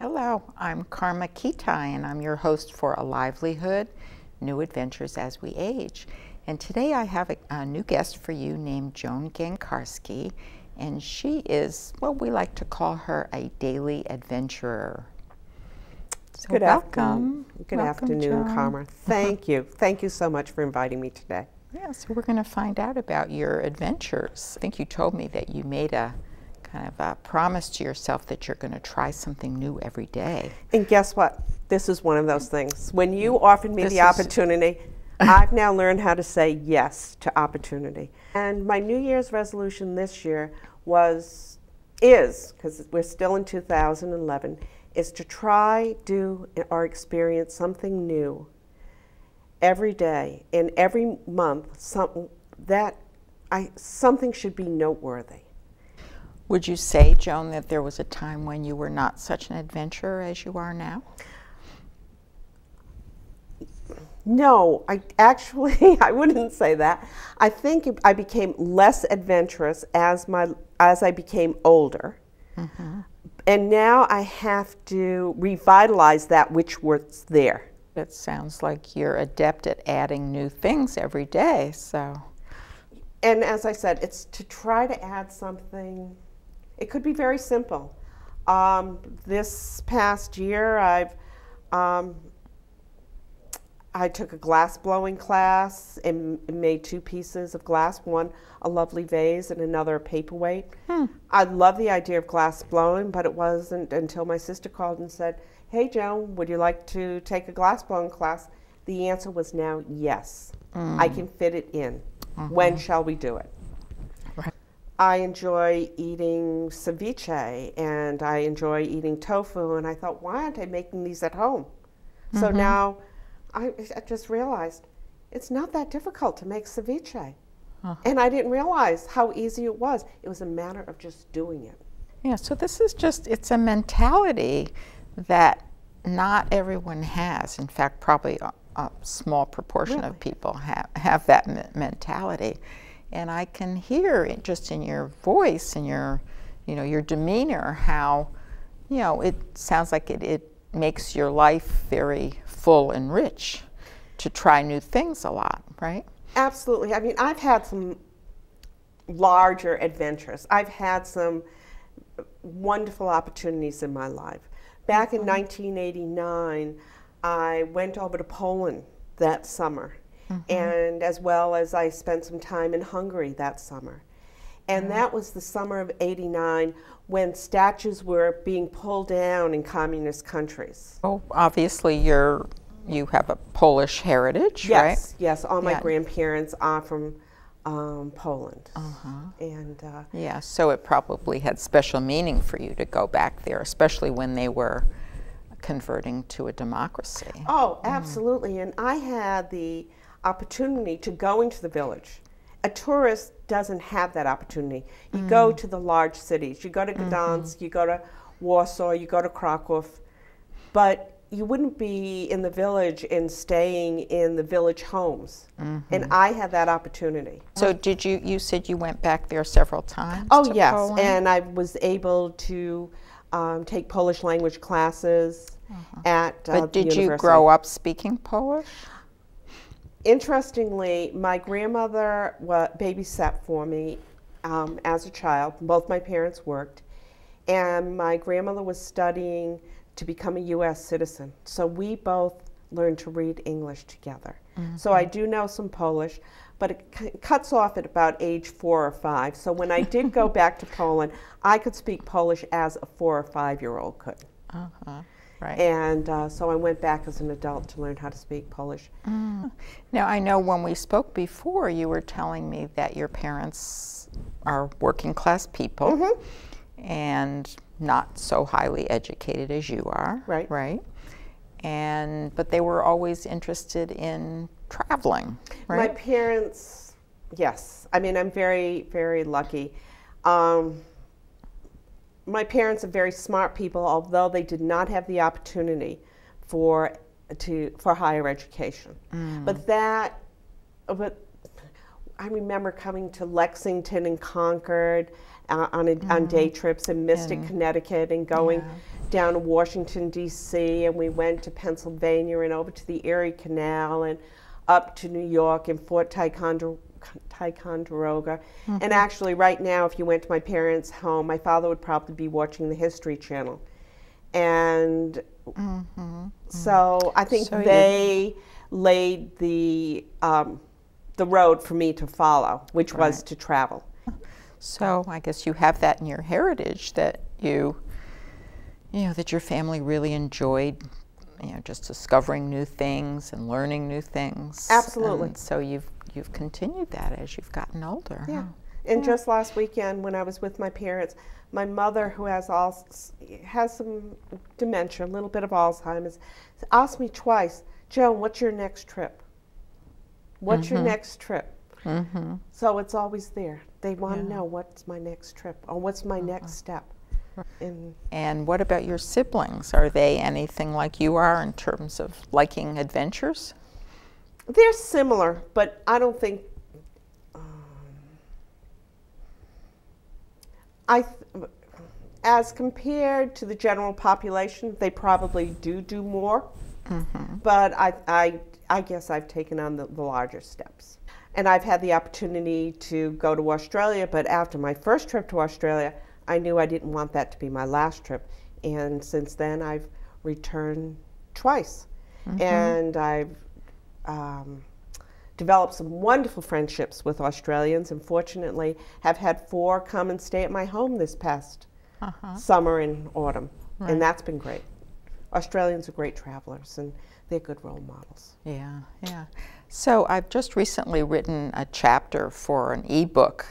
Hello, I'm Karma Kitaj, and I'm your host for A Livelihood, New Adventures as We Age. And today I have a new guest for you named Joan Gancarski, and she is, well, we like to call her a daily adventurer. So Good welcome. afternoon, Joan. Karma. Thank you. Thank you so much for inviting me today. Yeah, so we're going to find out about your adventures. I think you told me that you made a kind of a promise to yourself that you're going to try something new every day. And guess what? This is one of those things. When you offered me the opportunity, I've now learned how to say yes to opportunity. And my New Year's resolution this year is, because we're still in 2011, is to try, do, or experience something new every day and every month. Something should be noteworthy. Would you say, Joan, that there was a time when you were not such an adventurer as you are now? No, I wouldn't say that. I think I became less adventurous as I became older. Mm-hmm. And now I have to revitalize that which was there. It sounds like you're adept at adding new things every day, so. And as I said, it's to try to add something. It could be very simple. This past year, I took a glass blowing class and made 2 pieces of glass, one a lovely vase and another a paperweight. I love the idea of glass blowing, but it wasn't until my sister called and said, "Hey Joan, would you like to take a glass blowing class?" The answer was now yes. I can fit it in. When shall we do it? Right. I enjoy eating ceviche and I enjoy eating tofu, and I thought, why aren't I making these at home? So now I just realized it's not that difficult to make ceviche. And I didn't realize how easy it was. It was a matter of just doing it. Yeah, so this is just, it's a mentality that not everyone has. In fact, probably a small proportion of people have that mentality. And I can hear it just in your voice and your demeanor how, it sounds like it makes your life very full and rich to try new things a lot, right? Absolutely. I mean, I've had some larger adventures. I've had some wonderful opportunities in my life. Back in 1989, I went over to Poland that summer, and as well as I spent some time in Hungary that summer. And that was the summer of '89 when statues were being pulled down in communist countries. Oh, obviously you have a Polish heritage, right? Yes, yes. All my grandparents are from Poland. And yeah, so it probably had special meaning for you to go back there, especially when they were converting to a democracy. Oh, absolutely. And I had the opportunity to go into the village. A tourist doesn't have that opportunity. You go to the large cities. You go to Gdansk, you go to Warsaw, you go to Krakow, but you wouldn't be in the village and staying in the village homes. And I had that opportunity. So did you said you went back there several times? Oh, to yes. Poland? And I was able to take Polish language classes at the But did university. you grow up speaking Polish? Interestingly, my grandmother babysat for me as a child. Both my parents worked. And my grandmother was studying to become a U.S. citizen. So we both learned to read English together. So I do know some Polish, but it cuts off at about age 4 or 5. So when I did go back to Poland, I could speak Polish as a 4 or 5-year-old could. Right. And so I went back as an adult to learn how to speak Polish. Now, I know when we spoke before, you were telling me that your parents are working class people and not so highly educated as you are. Right. Right. But they were always interested in traveling, right? My parents, yes. I mean, I'm very, very lucky. My parents are very smart people, although they did not have the opportunity for higher education. But I remember coming to Lexington and Concord on day trips in Mystic, Connecticut, and going down to Washington, D.C., and we went to Pennsylvania and over to the Erie Canal and up to New York and Fort Ticonderoga. And actually right now, if you went to my parents' home, my father would probably be watching the History Channel. And so I think they laid the road for me to follow, which was to travel. So I guess you have that in your heritage, that you know, that your family really enjoyed, you know, just discovering new things and learning new things. Absolutely. And so you've continued that as you've gotten older. Yeah. And just last weekend when I was with my parents, my mother, who has some dementia, a little bit of Alzheimer's, asked me twice, Joan, what's your next trip? What's your next trip? So it's always there. They want to know, what's my next trip, or what's my next step. And what about your siblings? Are they anything like you are in terms of liking adventures? They're similar, but I don't think as compared to the general population, they probably do more. But I guess I've taken on the larger steps. And I've had the opportunity to go to Australia, but after my first trip to Australia, I knew I didn't want that to be my last trip. And since then, I've returned twice. And I've developed some wonderful friendships with Australians, and fortunately have had 4 come and stay at my home this past summer and autumn. And that's been great. Australians are great travelers, and they're good role models. Yeah, yeah. So I've just recently written a chapter for an ebook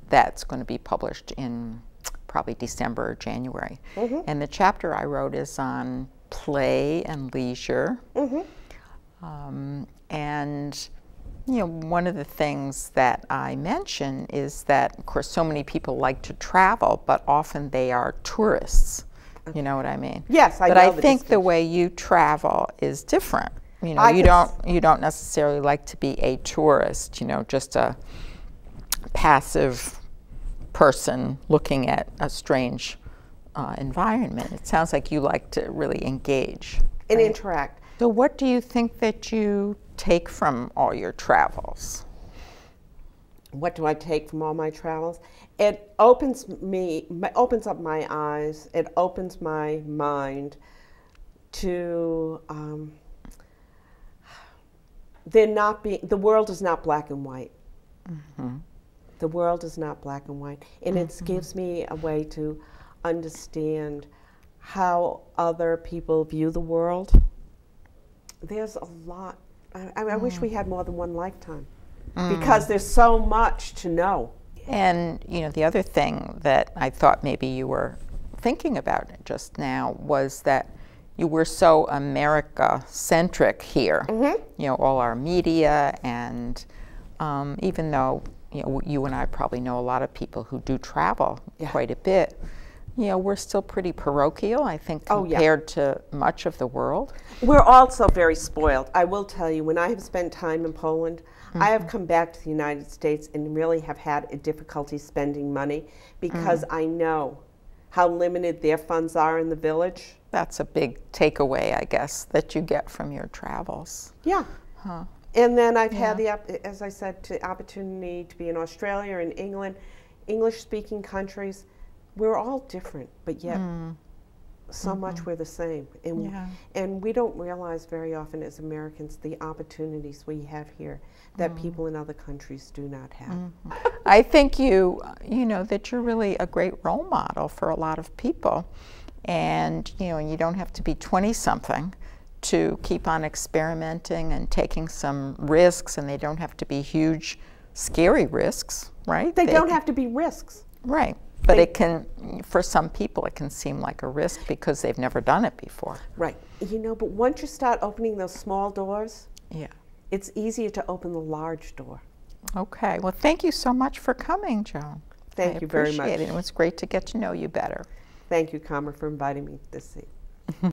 that's going to be published in probably December or January. And the chapter I wrote is on play and leisure. And you know, one of the things that I mention is that, of course, so many people like to travel, but often they are tourists. You know what I mean? Yes, I know. But I think the way you travel is different. You know, you don't necessarily like to be a tourist, you know, just a passive person looking at a strange environment. It sounds like you like to really engage and interact. So what do you think that you take from all your travels? What do I take from all my travels? It opens up my eyes. It opens my mind to the world is not black and white. The world is not black and white, and it gives me a way to understand how other people view the world. There's a lot. I wish we had more than one lifetime, because there's so much to know. And you know, the other thing that I thought maybe you were thinking about just now was that you were so America-centric here. You know, all our media, and even though you know, you and I probably know a lot of people who do travel quite a bit, you know, we're still pretty parochial, I think, compared to much of the world. We're also very spoiled. I will tell you, when I have spent time in Poland, I have come back to the United States and really have had a difficulty spending money, because I know how limited their funds are in the village. That's a big takeaway, I guess, that you get from your travels. Yeah. And then I've had the, as I said, the opportunity to be in Australia and England, English-speaking countries. We're all different, but yet so much we're the same. And we don't realize very often as Americans the opportunities we have here that people in other countries do not have. I think you know, that you're really a great role model for a lot of people. And you know, you don't have to be 20-something to keep on experimenting and taking some risks, and they don't have to be huge, scary risks, right? They don't have to be risks. Right. But it can, for some people, it can seem like a risk because they've never done it before. Right. You know, but once you start opening those small doors, it's easier to open the large door. Okay. Well, thank you so much for coming, Joan. Thank you very much. I appreciate it. It was great to get to know you better. Thank you, Carmen, for inviting me this evening.